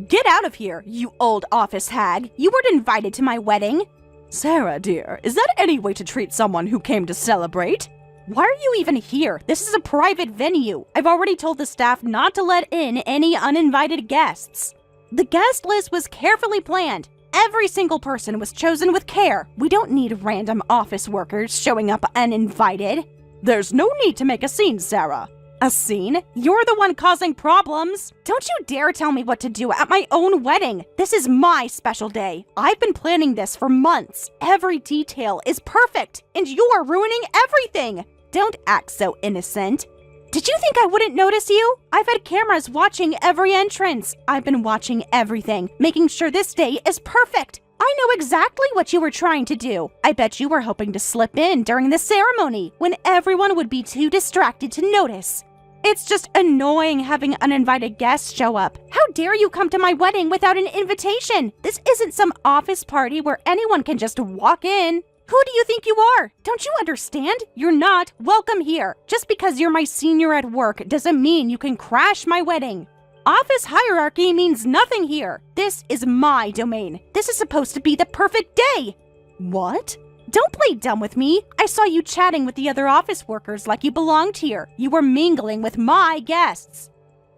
Get out of here, you old office hag. You weren't invited to my wedding. Sarah, dear, is that any way to treat someone who came to celebrate? Why are you even here? This is a private venue. I've already told the staff not to let in any uninvited guests. The guest list was carefully planned. Every single person was chosen with care. We don't need random office workers showing up uninvited. There's no need to make a scene, Sarah. A scene? You're the one causing problems. Don't you dare tell me what to do at my own wedding. This is my special day. I've been planning this for months. Every detail is perfect, and you're ruining everything. Don't act so innocent. Did you think I wouldn't notice you? I've had cameras watching every entrance. I've been watching everything, making sure this day is perfect. I know exactly what you were trying to do. I bet you were hoping to slip in during the ceremony when everyone would be too distracted to notice. It's just annoying having uninvited guests show up. How dare you come to my wedding without an invitation? This isn't some office party where anyone can just walk in. Who do you think you are? Don't you understand? You're not welcome here. Just because you're my senior at work doesn't mean you can crash my wedding. Office hierarchy means nothing here. This is my domain. This is supposed to be the perfect day. What? Don't play dumb with me. I saw you chatting with the other office workers like you belonged here. You were mingling with my guests.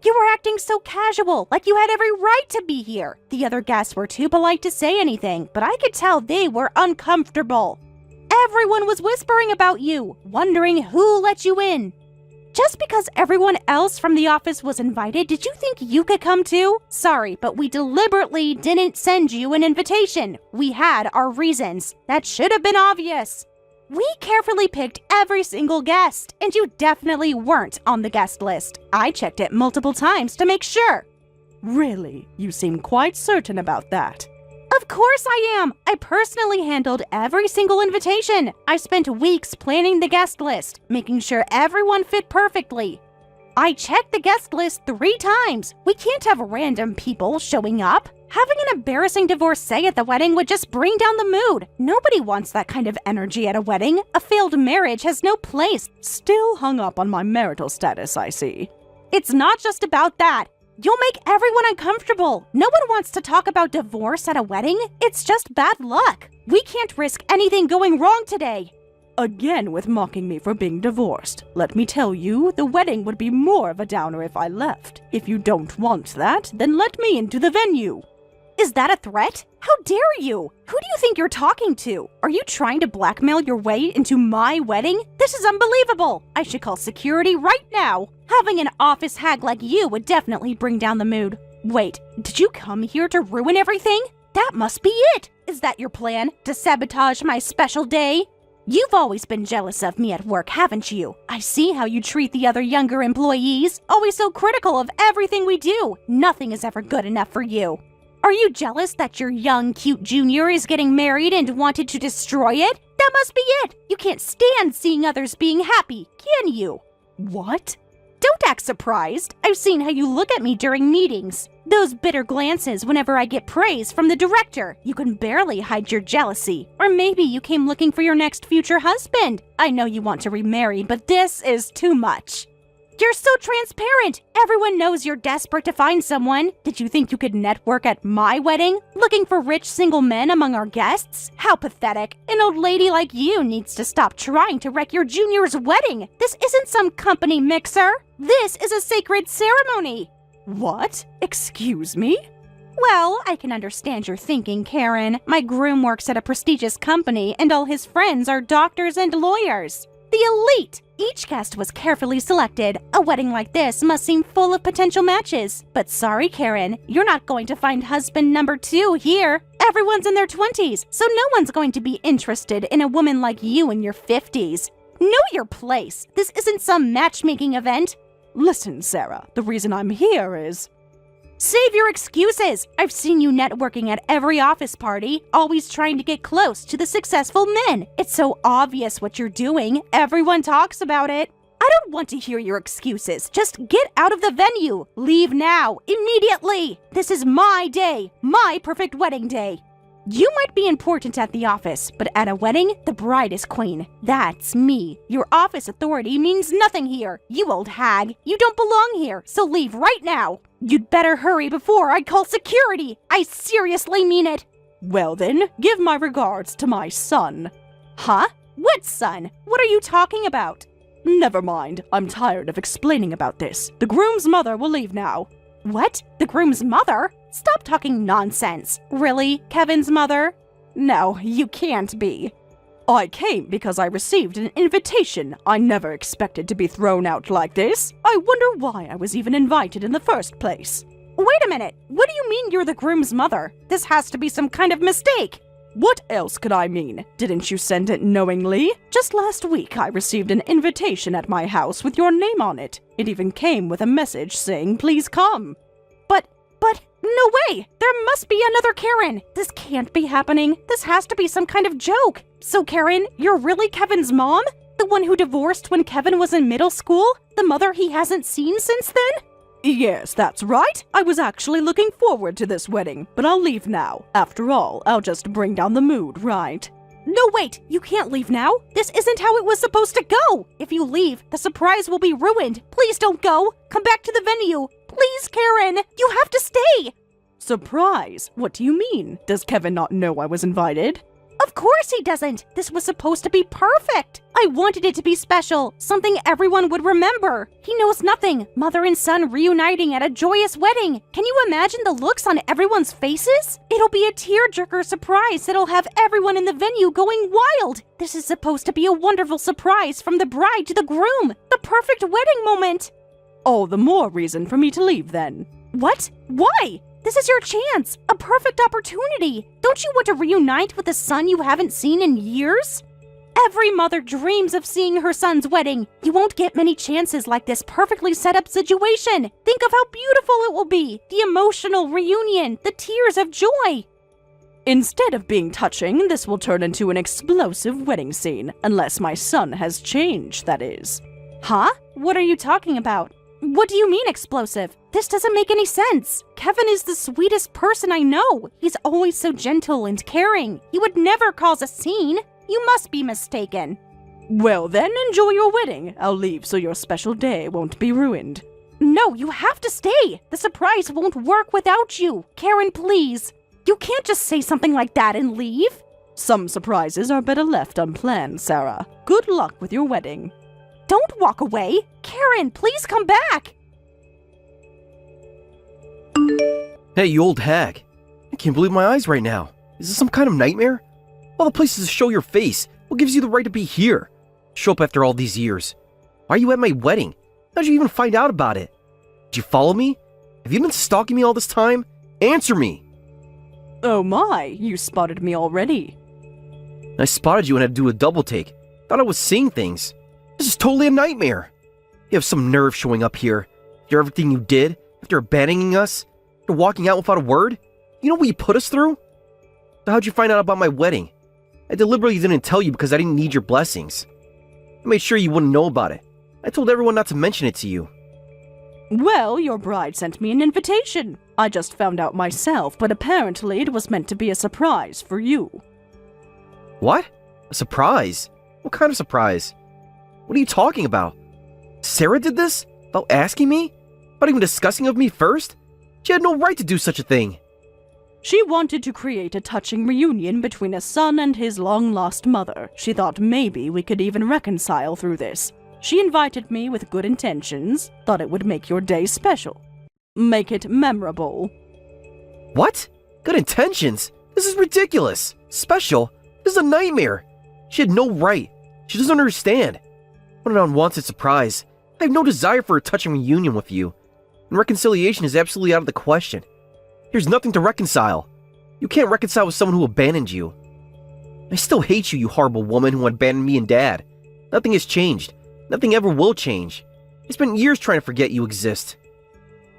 You were acting so casual, like you had every right to be here. The other guests were too polite to say anything, but I could tell they were uncomfortable. Everyone was whispering about you, wondering who let you in. Just because everyone else from the office was invited, did you think you could come too? Sorry, but we deliberately didn't send you an invitation. We had our reasons. That should have been obvious. We carefully picked every single guest, and you definitely weren't on the guest list. I checked it multiple times to make sure. Really? You seem quite certain about that. Of course I am! I personally handled every single invitation. I spent weeks planning the guest list, making sure everyone fit perfectly. I checked the guest list 3 times. We can't have random people showing up. Having an embarrassing divorcee at the wedding would just bring down the mood. Nobody wants that kind of energy at a wedding. A failed marriage has no place. Still hung up on my marital status, I see. It's not just about that. You'll make everyone uncomfortable. No one wants to talk about divorce at a wedding. It's just bad luck. We can't risk anything going wrong today. Again with mocking me for being divorced. Let me tell you, the wedding would be more of a downer if I left. If you don't want that, then let me into the venue. Is that a threat? How dare you? Who do you think you're talking to? Are you trying to blackmail your way into my wedding? This is unbelievable. I should call security right now. Having an office hag like you would definitely bring down the mood. Wait, did you come here to ruin everything? That must be it. Is that your plan? To sabotage my special day? You've always been jealous of me at work, haven't you? I see how you treat the other younger employees. Always so critical of everything we do. Nothing is ever good enough for you. Are you jealous that your young, cute junior is getting married and wanted to destroy it? That must be it. You can't stand seeing others being happy, can you? What? Don't act surprised. I've seen how you look at me during meetings. Those bitter glances whenever I get praise from the director. You can barely hide your jealousy. Or maybe you came looking for your next future husband. I know you want to remarry, but this is too much. You're so transparent. Everyone knows you're desperate to find someone. Did you think you could network at my wedding? Looking for rich single men among our guests? How pathetic. An old lady like you needs to stop trying to wreck your junior's wedding. This isn't some company mixer. This is a sacred ceremony. What? Excuse me? Well, I can understand your thinking, Karen. My groom works at a prestigious company and all his friends are doctors and lawyers. The elite! Each guest was carefully selected. A wedding like this must seem full of potential matches. But sorry, Karen, you're not going to find husband number 2 here. Everyone's in their 20s, so no one's going to be interested in a woman like you in your 50s. Know your place. This isn't some matchmaking event. Listen, Sarah, the reason I'm here is... Save your excuses! I've seen you networking at every office party, always trying to get close to the successful men. It's so obvious what you're doing. Everyone talks about it. I don't want to hear your excuses. Just get out of the venue. Leave now, immediately. This is my day, my perfect wedding day. You might be important at the office, but at a wedding, the bride is queen. That's me. Your office authority means nothing here. You old hag, you don't belong here, so leave right now. You'd better hurry before I call security. I seriously mean it. Well then, give my regards to my son. Huh? What son? What are you talking about? Never mind, I'm tired of explaining about this. The groom's mother will leave now. What? The groom's mother? Stop talking nonsense. Really, Kevin's mother? No, you can't be. I came because I received an invitation. I never expected to be thrown out like this. I wonder why I was even invited in the first place. Wait a minute. What do you mean you're the groom's mother? This has to be some kind of mistake. What else could I mean? Didn't you send it knowingly? Just last week I received an invitation at my house with your name on it. It even came with a message saying please come. But, no way! There must be another Karen! This can't be happening. This has to be some kind of joke. So Karen, you're really Kevin's mom? The one who divorced when Kevin was in middle school? The mother he hasn't seen since then? Yes, that's right. I was actually looking forward to this wedding, but I'll leave now. After all, I'll just bring down the mood, right? No, wait! You can't leave now! This isn't how it was supposed to go! If you leave, the surprise will be ruined! Please don't go! Come back to the venue! Please, Karen! You have to stay! Surprise? What do you mean? Does Kevin not know I was invited? Of course he doesn't! This was supposed to be perfect! I wanted it to be special, something everyone would remember. He knows nothing. Mother and son reuniting at a joyous wedding. Can you imagine the looks on everyone's faces? It'll be a tearjerker surprise that'll have everyone in the venue going wild. This is supposed to be a wonderful surprise from the bride to the groom. The perfect wedding moment. All the more reason for me to leave then. What? Why? This is your chance, a perfect opportunity. Don't you want to reunite with a son you haven't seen in years? Every mother dreams of seeing her son's wedding. You won't get many chances like this perfectly set up situation. Think of how beautiful it will be. The emotional reunion, the tears of joy. Instead of being touching, this will turn into an explosive wedding scene, unless my son has changed, that is. Huh? What are you talking about? What do you mean explosive? This doesn't make any sense. Kevin is the sweetest person I know. He's always so gentle and caring. He would never cause a scene. You must be mistaken. Well then, enjoy your wedding. I'll leave so your special day won't be ruined. No, you have to stay. The surprise won't work without you. Karen, please. You can't just say something like that and leave. Some surprises are better left unplanned, Sarah. Good luck with your wedding. Don't walk away! Karen, please come back! Hey, you old hag. I can't believe my eyes right now. Is this some kind of nightmare? All the places to show your face. What gives you the right to be here? Show up after all these years. Why are you at my wedding? How'd you even find out about it? Did you follow me? Have you been stalking me all this time? Answer me! Oh my, you spotted me already. I spotted you and had to do a double take. Thought I was seeing things. This is totally a nightmare. You have some nerve showing up here. After everything you did, after abandoning us, after walking out without a word. You know what you put us through? So how'd you find out about my wedding? I deliberately didn't tell you because I didn't need your blessings. I made sure you wouldn't know about it. I told everyone not to mention it to you. Well, your bride sent me an invitation. I just found out myself, but apparently it was meant to be a surprise for you. What? A surprise? What kind of surprise? What are you talking about? Sarah did this? Without asking me? Without even discussing with me first? She had no right to do such a thing. She wanted to create a touching reunion between a son and his long-lost mother. She thought maybe we could even reconcile through this. She invited me with good intentions, thought it would make your day special. Make it memorable. What? Good intentions? This is ridiculous. Special? This is a nightmare. She had no right. She doesn't understand. What an unwanted surprise. I have no desire for a touching reunion with you. And reconciliation is absolutely out of the question. There's nothing to reconcile. You can't reconcile with someone who abandoned you. I still hate you, you horrible woman who abandoned me and Dad. Nothing has changed. Nothing ever will change. I spent years trying to forget you exist.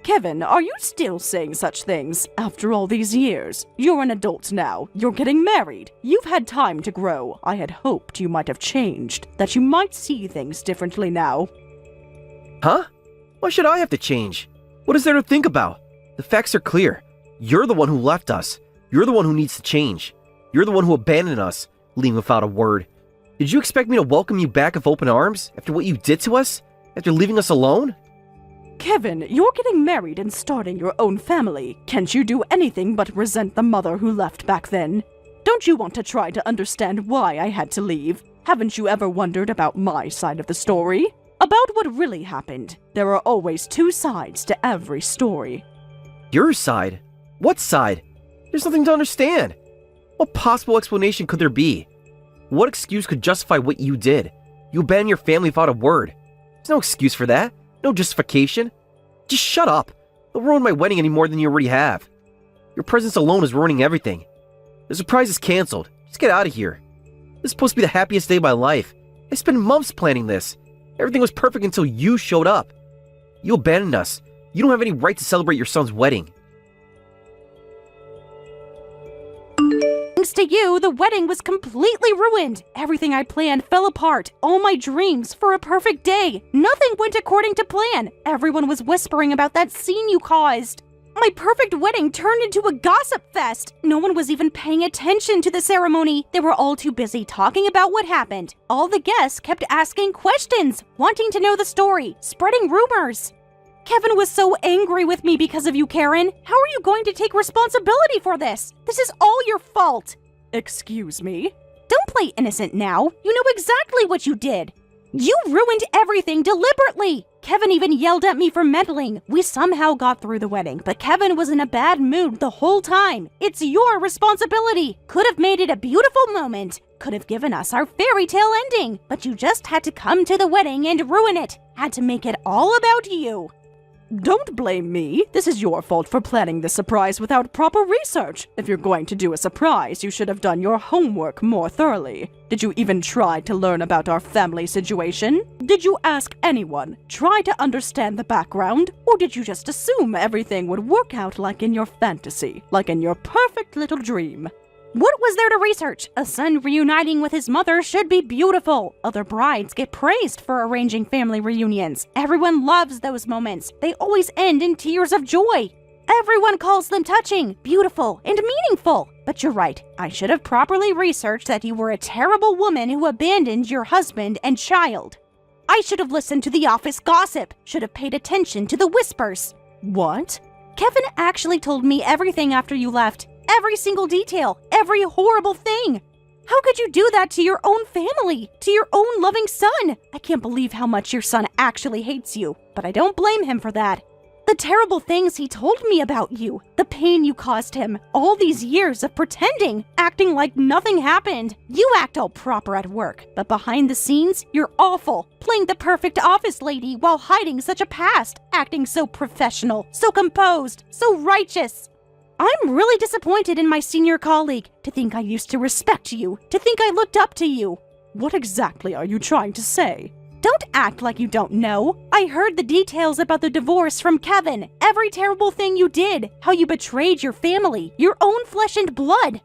Kevin, are you still saying such things after all these years? You're an adult now. You're getting married. You've had time to grow. I had hoped you might have changed, that you might see things differently now. Huh? Why should I have to change? What is there to think about? The facts are clear. You're the one who left us. You're the one who needs to change. You're the one who abandoned us, leaving without a word. Did you expect me to welcome you back with open arms after what you did to us? After leaving us alone? Kevin, you're getting married and starting your own family. Can't you do anything but resent the mother who left back then? Don't you want to try to understand why I had to leave? Haven't you ever wondered about my side of the story? About what really happened? There are always two sides to every story. Your side? What side? There's nothing to understand. What possible explanation could there be? What excuse could justify what you did? You abandoned your family without a word. There's no excuse for that. No justification. Just shut up. Don't ruin my wedding any more than you already have. Your presence alone is ruining everything. The surprise is canceled. Just get out of here. This is supposed to be the happiest day of my life. I spent months planning this. Everything was perfect until you showed up. You abandoned us. You don't have any right to celebrate your son's wedding. Thanks to you, the wedding was completely ruined. Everything I planned fell apart. All my dreams for a perfect day. Nothing went according to plan. Everyone was whispering about that scene you caused. My perfect wedding turned into a gossip fest. No one was even paying attention to the ceremony. They were all too busy talking about what happened. All the guests kept asking questions, wanting to know the story, spreading rumors. Kevin was so angry with me because of you, Karen. How are you going to take responsibility for this? This is all your fault. Excuse me? Don't play innocent now. You know exactly what you did. You ruined everything deliberately. Kevin even yelled at me for meddling. We somehow got through the wedding, but Kevin was in a bad mood the whole time. It's your responsibility. Could have made it a beautiful moment. Could have given us our fairy tale ending, but you just had to come to the wedding and ruin it. Had to make it all about you. Don't blame me. This is your fault for planning the surprise without proper research. If you're going to do a surprise, you should have done your homework more thoroughly. Did you even try to learn about our family situation? Did you ask anyone? Try to understand the background? Or did you just assume everything would work out like in your fantasy, like in your perfect little dream? What was there to research? A son reuniting with his mother should be beautiful. Other brides get praised for arranging family reunions. Everyone loves those moments. They always end in tears of joy. Everyone calls them touching, beautiful, and meaningful. But you're right. I should have properly researched that you were a terrible woman who abandoned your husband and child. I should have listened to the office gossip. Should have paid attention to the whispers. What? Kevin actually told me everything after you left. Every single detail, every horrible thing. How could you do that to your own family, to your own loving son? I can't believe how much your son actually hates you, but I don't blame him for that. The terrible things he told me about you, the pain you caused him, all these years of pretending, acting like nothing happened. You act all proper at work, but behind the scenes, you're awful, playing the perfect office lady while hiding such a past, acting so professional, so composed, so righteous. I'm really disappointed in my senior colleague. To think I used to respect you, to think I looked up to you. What exactly are you trying to say? Don't act like you don't know. I heard the details about the divorce from Kevin. Every terrible thing you did. How you betrayed your family, your own flesh and blood.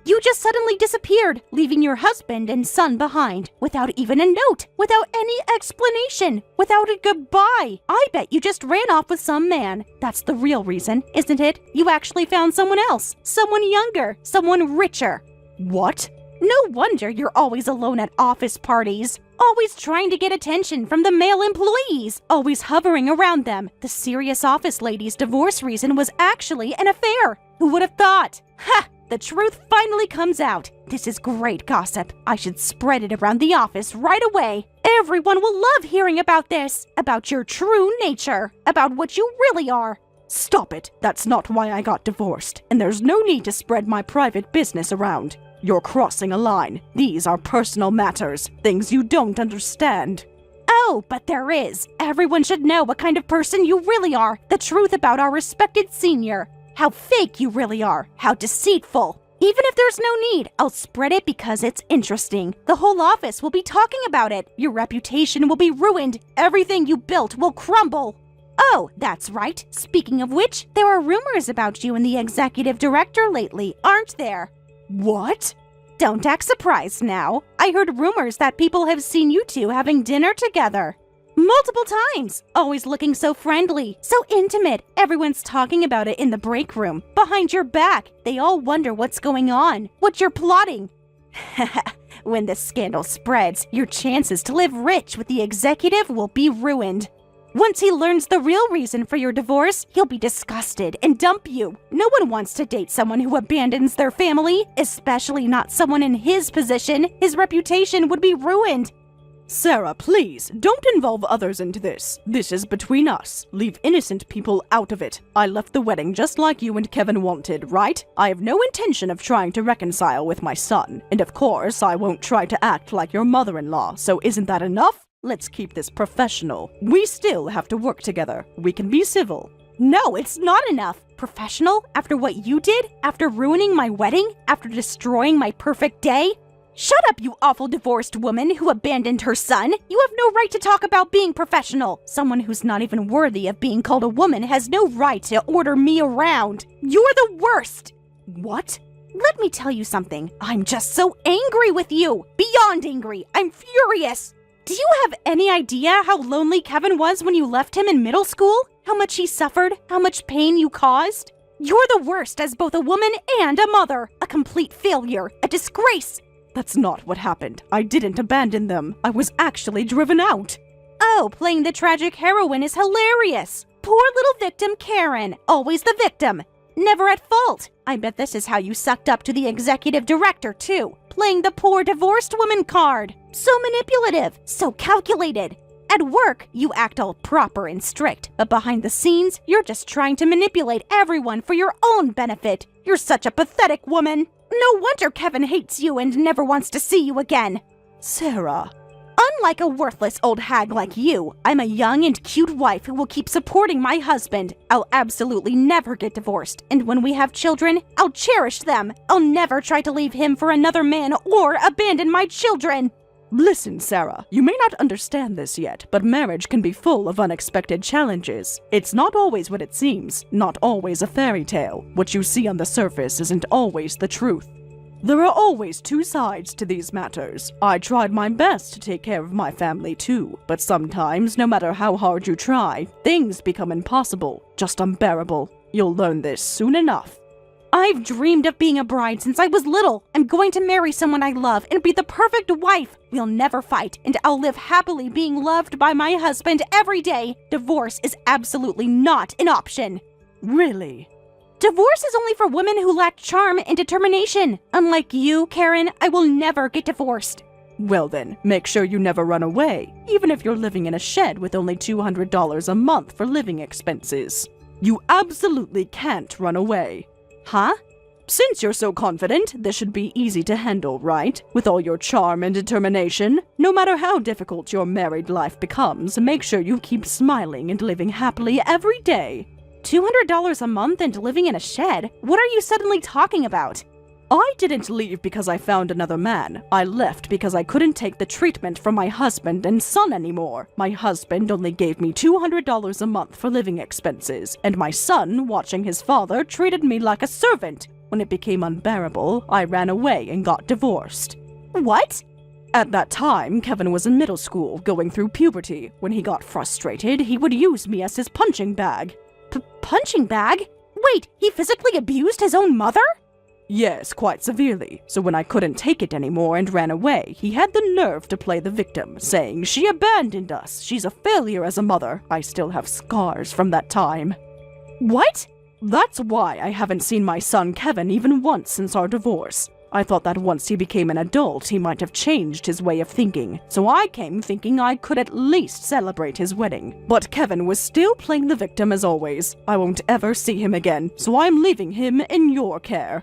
You just suddenly disappeared, leaving your husband and son behind, without even a note, without any explanation, without a goodbye. I bet you just ran off with some man. That's the real reason, isn't it? You actually found someone else, someone younger, someone richer. What? No wonder you're always alone at office parties. Always trying to get attention from the male employees. Always hovering around them. The serious office lady's divorce reason was actually an affair. Who would have thought? Ha! The truth finally comes out. This is great gossip. I should spread it around the office right away. Everyone will love hearing about this. About your true nature. About what you really are. Stop it. That's not why I got divorced. And there's no need to spread my private business around. You're crossing a line. These are personal matters. Things you don't understand. Oh, but there is. Everyone should know what kind of person you really are. The truth about our respected senior. How fake you really are. How deceitful. Even if there's no need, I'll spread it because it's interesting. The whole office will be talking about it. Your reputation will be ruined. Everything you built will crumble. Oh, that's right. Speaking of which, there are rumors about you and the executive director lately, aren't there? What? Don't act surprised now. I heard rumors that people have seen you two having dinner together. Multiple times! Always looking so friendly, so intimate. Everyone's talking about it in the break room. Behind your back. They all wonder what's going on, what you're plotting. When this scandal spreads, your chances to live rich with the executive will be ruined. Once he learns the real reason for your divorce, he'll be disgusted and dump you. No one wants to date someone who abandons their family, especially not someone in his position. His reputation would be ruined. Sarah, please, don't involve others into this. This is between us. Leave innocent people out of it. I left the wedding just like you and Kevin wanted, right? I have no intention of trying to reconcile with my son. And of course, I won't try to act like your mother-in-law, so isn't that enough? Let's keep this professional. We still have to work together. We can be civil. No, it's not enough. Professional? After what you did? After ruining my wedding? After destroying my perfect day? Shut up, you awful divorced woman who abandoned her son! You have no right to talk about being professional! Someone who's not even worthy of being called a woman has no right to order me around! You're the worst! What? Let me tell you something. I'm just so angry with you! Beyond angry! I'm furious! Do you have any idea how lonely Kevin was when you left him in middle school? How much he suffered? How much pain you caused? You're the worst as both a woman and a mother! A complete failure! A disgrace! That's not what happened. I didn't abandon them. I was actually driven out. Oh, playing the tragic heroine is hilarious. Poor little victim Karen. Always the victim. Never at fault. I bet this is how you sucked up to the executive director, too. Playing the poor divorced woman card. So manipulative. So calculated. At work, you act all proper and strict, but behind the scenes, you're just trying to manipulate everyone for your own benefit. You're such a pathetic woman. No wonder Kevin hates you and never wants to see you again. Sarah. Unlike a worthless old hag like you, I'm a young and cute wife who will keep supporting my husband. I'll absolutely never get divorced, and when we have children, I'll cherish them. I'll never try to leave him for another man or abandon my children. Listen, Sarah, you may not understand this yet, but marriage can be full of unexpected challenges. It's not always what it seems, not always a fairy tale. What you see on the surface isn't always the truth. There are always two sides to these matters. I tried my best to take care of my family too, but sometimes, no matter how hard you try, things become impossible, just unbearable. You'll learn this soon enough. I've dreamed of being a bride since I was little. I'm going to marry someone I love and be the perfect wife. We'll never fight, and I'll live happily being loved by my husband every day. Divorce is absolutely not an option. Really? Divorce is only for women who lack charm and determination. Unlike you, Karen, I will never get divorced. Well then, make sure you never run away, even if you're living in a shed with only $200 a month for living expenses. You absolutely can't run away. Huh? Since you're so confident, this should be easy to handle, right? With all your charm and determination. No matter how difficult your married life becomes, make sure you keep smiling and living happily every day. $200 a month and living in a shed? What are you suddenly talking about? I didn't leave because I found another man. I left because I couldn't take the treatment from my husband and son anymore. My husband only gave me $200 a month for living expenses, and my son, watching his father, treated me like a servant. When it became unbearable, I ran away and got divorced. What? At that time, Kevin was in middle school, going through puberty. When he got frustrated, he would use me as his punching bag. Punching bag? Wait, he physically abused his own mother? Yes, quite severely. So when I couldn't take it anymore and ran away, he had the nerve to play the victim, saying, "She abandoned us. She's a failure as a mother." I still have scars from that time. What? That's why I haven't seen my son Kevin even once since our divorce. I thought that once he became an adult, he might have changed his way of thinking, so I came thinking I could at least celebrate his wedding. But Kevin was still playing the victim as always. I won't ever see him again, so I'm leaving him in your care.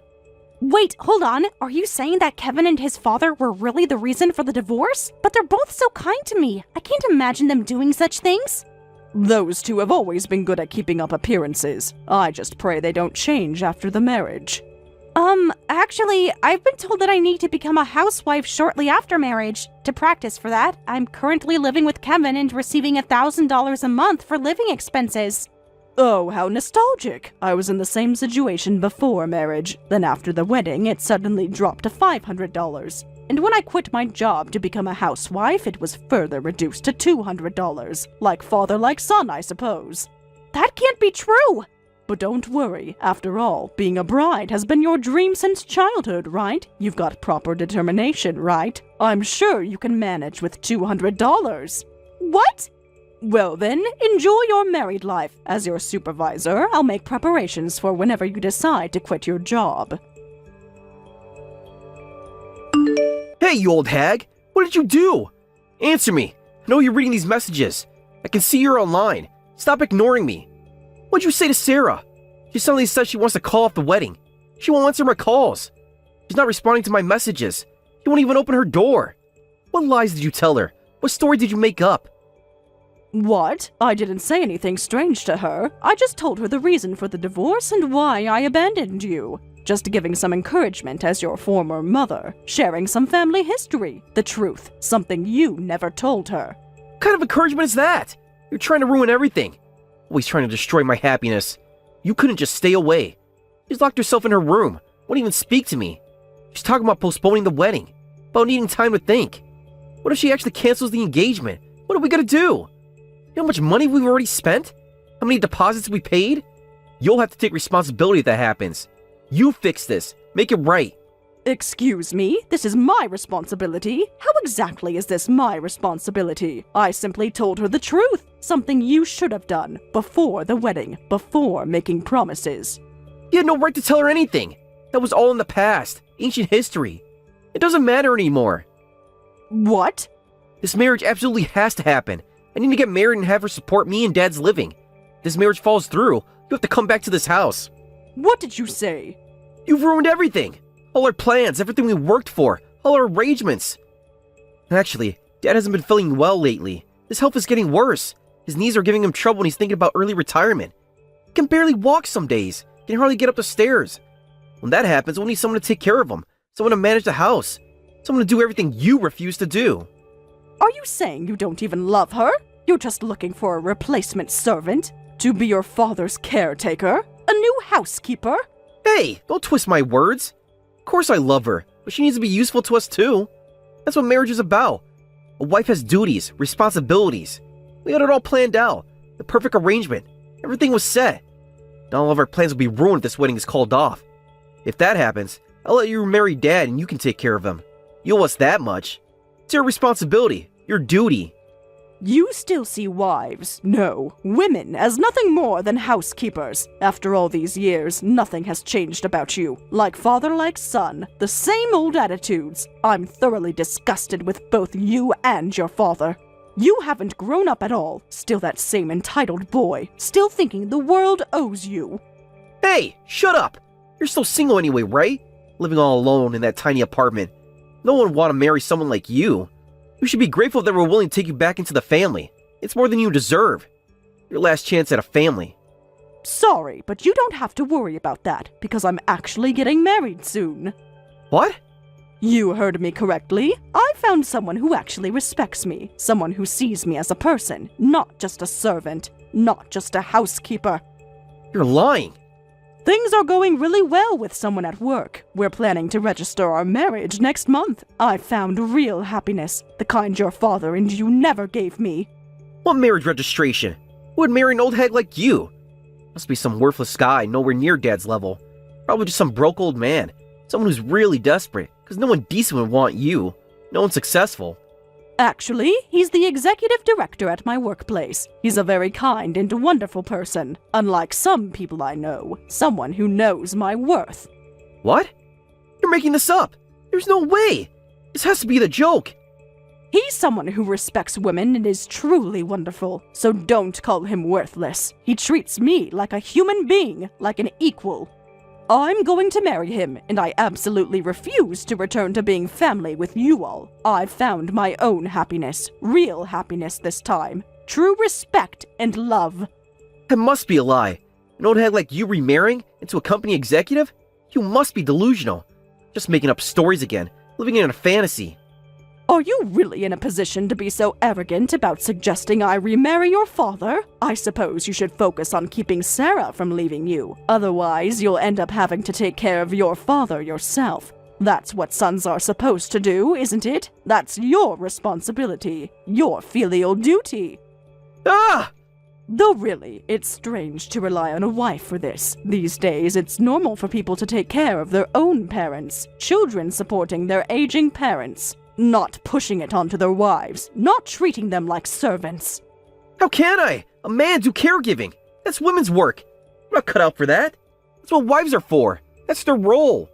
Wait, hold on. Are you saying that Kevin and his father were really the reason for the divorce? But they're both so kind to me. I can't imagine them doing such things. Those two have always been good at keeping up appearances. I just pray they don't change after the marriage. Actually, I've been told that I need to become a housewife shortly after marriage. To practice for that, I'm currently living with Kevin and receiving $1,000 a month for living expenses. Oh, how nostalgic. I was in the same situation before marriage. Then after the wedding, it suddenly dropped to $500. And when I quit my job to become a housewife, it was further reduced to $200. Like father, like son, I suppose. That can't be true! But don't worry, after all, being a bride has been your dream since childhood, right? You've got proper determination, right? I'm sure you can manage with $200. What? Well then, enjoy your married life. As your supervisor, I'll make preparations for whenever you decide to quit your job. Hey, you old hag! What did you do? Answer me! I know you're reading these messages. I can see you're online. Stop ignoring me. What'd you say to Sarah? She suddenly says she wants to call off the wedding. She won't answer my calls. She's not responding to my messages. She won't even open her door. What lies did you tell her? What story did you make up? What? I didn't say anything strange to her. I just told her the reason for the divorce and why I abandoned you. Just giving some encouragement as your former mother. Sharing some family history. The truth. Something you never told her. What kind of encouragement is that? You're trying to ruin everything. Always trying to destroy my happiness. You couldn't just stay away. She's locked herself in her room. Won't even speak to me. She's talking about postponing the wedding. About needing time to think. What if she actually cancels the engagement? What are we gonna do? You know how much money we've already spent? How many deposits we paid? You'll have to take responsibility if that happens. You fix this. Make it right. Excuse me? This is my responsibility? How exactly is this my responsibility? I simply told her the truth. Something you should have done. Before the wedding. Before making promises. You had no right to tell her anything. That was all in the past. Ancient history. It doesn't matter anymore. What? This marriage absolutely has to happen. I need to get married and have her support me and Dad's living. If this marriage falls through, you have to come back to this house. What did you say? You've ruined everything. All our plans, everything we worked for, all our arrangements. Actually, Dad hasn't been feeling well lately. His health is getting worse. His knees are giving him trouble and he's thinking about early retirement. He can barely walk some days. Can hardly get up the stairs. When that happens, we'll need someone to take care of him. Someone to manage the house. Someone to do everything you refuse to do. Are you saying you don't even love her? You're just looking for a replacement servant? To be your father's caretaker? A new housekeeper? Hey, don't twist my words. Of course I love her, but she needs to be useful to us too. That's what marriage is about. A wife has duties, responsibilities. We had it all planned out. The perfect arrangement. Everything was set. Now all of our plans will be ruined if this wedding is called off. If that happens, I'll let you marry Dad and you can take care of him. You owe us that much. It's your responsibility, your duty. You still see wives, no, women, as nothing more than housekeepers. After all these years, nothing has changed about you. Like father, like son, the same old attitudes. I'm thoroughly disgusted with both you and your father. You haven't grown up at all, still that same entitled boy, still thinking the world owes you. Hey, shut up! You're still single anyway, right? Living all alone in that tiny apartment. No one would want to marry someone like you. You should be grateful that we're willing to take you back into the family. It's more than you deserve. Your last chance at a family. Sorry, but you don't have to worry about that, because I'm actually getting married soon. What? You heard me correctly. I found someone who actually respects me. Someone who sees me as a person, not just a servant, not just a housekeeper. You're lying. Things are going really well with someone at work. We're planning to register our marriage next month. I found real happiness, the kind your father and you never gave me. What marriage registration? Who would marry an old hag like you? Must be some worthless guy nowhere near Dad's level. Probably just some broke old man. Someone who's really desperate, because no one decent would want you. No one successful. Actually, he's the executive director at my workplace. He's a very kind and wonderful person. Unlike some people I know. Someone who knows my worth. What? You're making this up. There's no way. This has to be the joke. He's someone who respects women and is truly wonderful. So don't call him worthless. He treats me like a human being, like an equal. I'm going to marry him, and I absolutely refuse to return to being family with you all. I've found my own happiness. Real happiness this time. True respect and love. That must be a lie. An old hag like you remarrying into a company executive? You must be delusional. Just making up stories again, living in a fantasy. Are you really in a position to be so arrogant about suggesting I remarry your father? I suppose you should focus on keeping Sarah from leaving you. Otherwise, you'll end up having to take care of your father yourself. That's what sons are supposed to do, isn't it? That's your responsibility, your filial duty. Ah! Though really, it's strange to rely on a wife for this. These days, it's normal for people to take care of their own parents, children supporting their aging parents, not pushing it onto their wives, not treating them like servants. How can I? A man do caregiving. That's women's work. I'm not cut out for that. That's what wives are for. That's their role.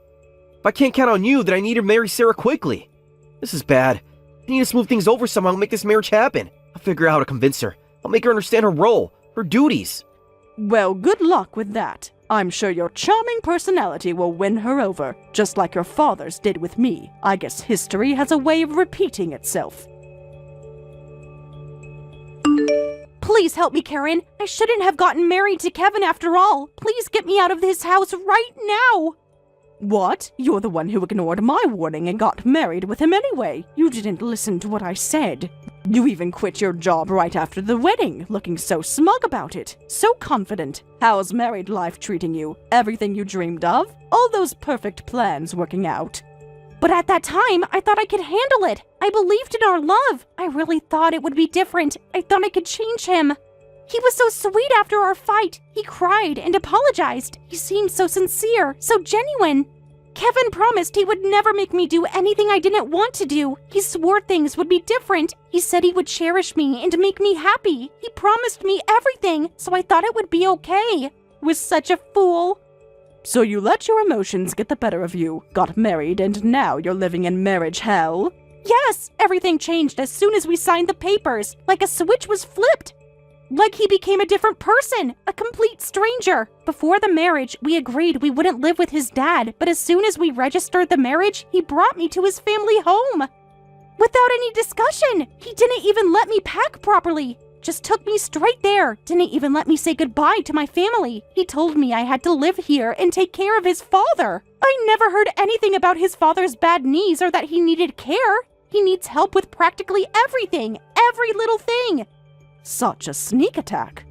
If I can't count on you, then I need to marry Sarah quickly. This is bad. I need to smooth things over somehow and make this marriage happen. I'll figure out how to convince her. I'll make her understand her role, her duties. Well, good luck with that. I'm sure your charming personality will win her over, just like your father's did with me. I guess history has a way of repeating itself. Please help me, Karen. I shouldn't have gotten married to Kevin after all. Please get me out of this house right now. What? You're the one who ignored my warning and got married with him anyway. You didn't listen to what I said. You even quit your job right after the wedding, looking so smug about it, so confident. How's married life treating you? Everything you dreamed of? All those perfect plans working out? But at that time, I thought I could handle it. I believed in our love. I really thought it would be different. I thought I could change him. He was so sweet after our fight. He cried and apologized. He seemed so sincere, so genuine. Kevin promised he would never make me do anything I didn't want to do. He swore things would be different. He said he would cherish me and make me happy. He promised me everything, so I thought it would be okay. Was such a fool. So you let your emotions get the better of you, got married, and now you're living in marriage hell? Yes, everything changed as soon as we signed the papers, like a switch was flipped. Like he became a different person, a complete stranger. Before the marriage, we agreed we wouldn't live with his dad, but as soon as we registered the marriage, he brought me to his family home. Without any discussion, he didn't even let me pack properly. Just took me straight there, didn't even let me say goodbye to my family. He told me I had to live here and take care of his father. I never heard anything about his father's bad knees or that he needed care. He needs help with practically everything, every little thing. Such a sneak attack.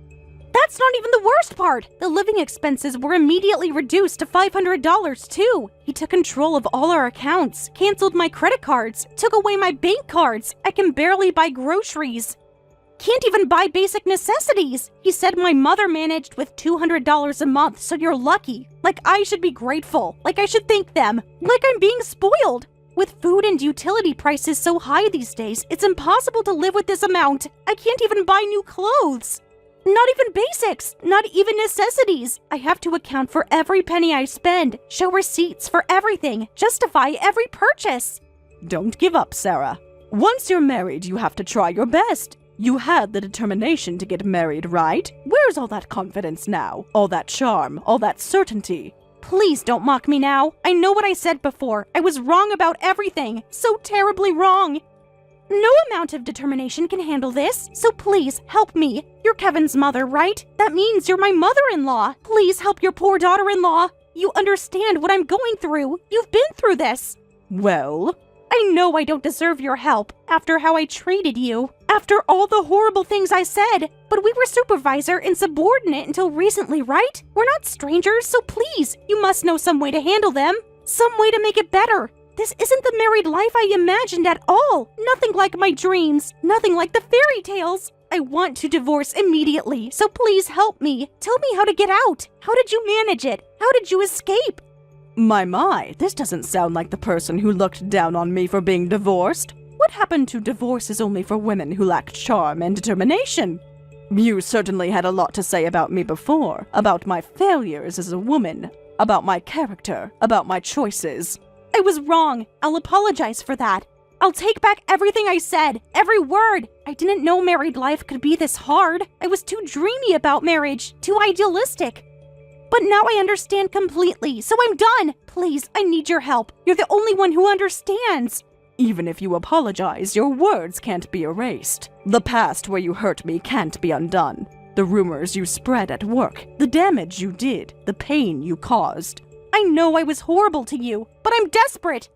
That's not even the worst part. The living expenses were immediately reduced to $500 too. He took control of all our accounts, canceled my credit cards, took away my bank cards. I can barely buy groceries. Can't even buy basic necessities. He said my mother managed with $200 a month, so you're lucky. Like I should be grateful. Like I should thank them. Like I'm being spoiled. With food and utility prices so high these days, it's impossible to live with this amount. I can't even buy new clothes. Not even basics, not even necessities. I have to account for every penny I spend, show receipts for everything, justify every purchase. Don't give up, Sarah. Once you're married, you have to try your best. You had the determination to get married, right? Where's all that confidence now? All that charm, all that certainty? Please don't mock me now. I know what I said before. I was wrong about everything. So terribly wrong. No amount of determination can handle this, so please help me. You're Kevin's mother, right? That means you're my mother-in-law. Please help your poor daughter-in-law. You understand what I'm going through. You've been through this. Well, I know I don't deserve your help after how I treated you, after all the horrible things I said, but we were supervisor and subordinate until recently, right? We're not strangers, so please, you must know some way to handle them, some way to make it better. This isn't the married life I imagined at all. Nothing like my dreams, nothing like the fairy tales. I want to divorce immediately, so please help me. Tell me how to get out. How did you manage it? How did you escape? My, this doesn't sound like the person who looked down on me for being divorced. What happened to divorce is only for women who lack charm and determination? You certainly had a lot to say about me before, about my failures as a woman, about my character, about my choices. I was wrong. I'll apologize for that. I'll take back everything I said, every word. I didn't know married life could be this hard. I was too dreamy about marriage, too idealistic. But now I understand completely, so I'm done. Please, I need your help. You're the only one who understands. Even if you apologize, your words can't be erased. The past where you hurt me can't be undone. The rumors you spread at work, the damage you did, the pain you caused. I know I was horrible to you, but I'm desperate.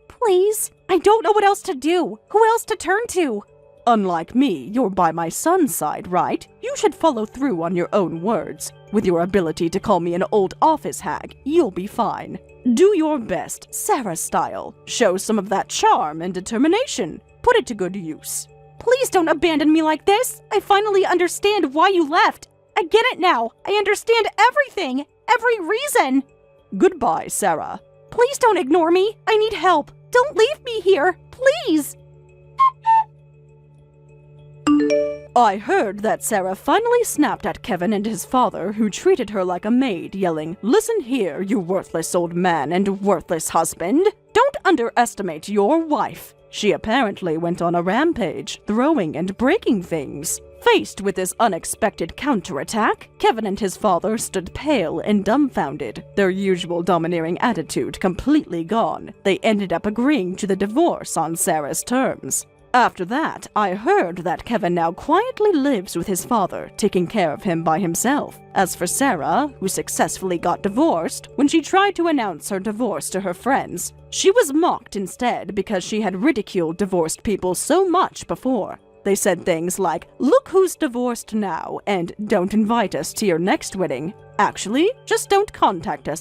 Please? I don't know what else to do. Who else to turn to? Unlike me, you're by my son's side, right? You should follow through on your own words. With your ability to call me an old office hag, you'll be fine. Do your best, Sarah style. Show some of that charm and determination. Put it to good use. Please don't abandon me like this. I finally understand why you left. I get it now. I understand everything. Every reason. Goodbye, Sarah. Please don't ignore me. I need help. Don't leave me here. Please. I heard that Sarah finally snapped at Kevin and his father, who treated her like a maid, yelling, "Listen here, you worthless old man and worthless husband. Don't underestimate your wife." She apparently went on a rampage, throwing and breaking things. Faced with this unexpected counterattack, Kevin and his father stood pale and dumbfounded, their usual domineering attitude completely gone. They ended up agreeing to the divorce on Sarah's terms. After that, I heard that Kevin now quietly lives with his father, taking care of him by himself. As for Sarah, who successfully got divorced, when she tried to announce her divorce to her friends, she was mocked instead because she had ridiculed divorced people so much before. They said things like, "Look who's divorced now," and "Don't invite us to your next wedding." Actually, just don't contact us at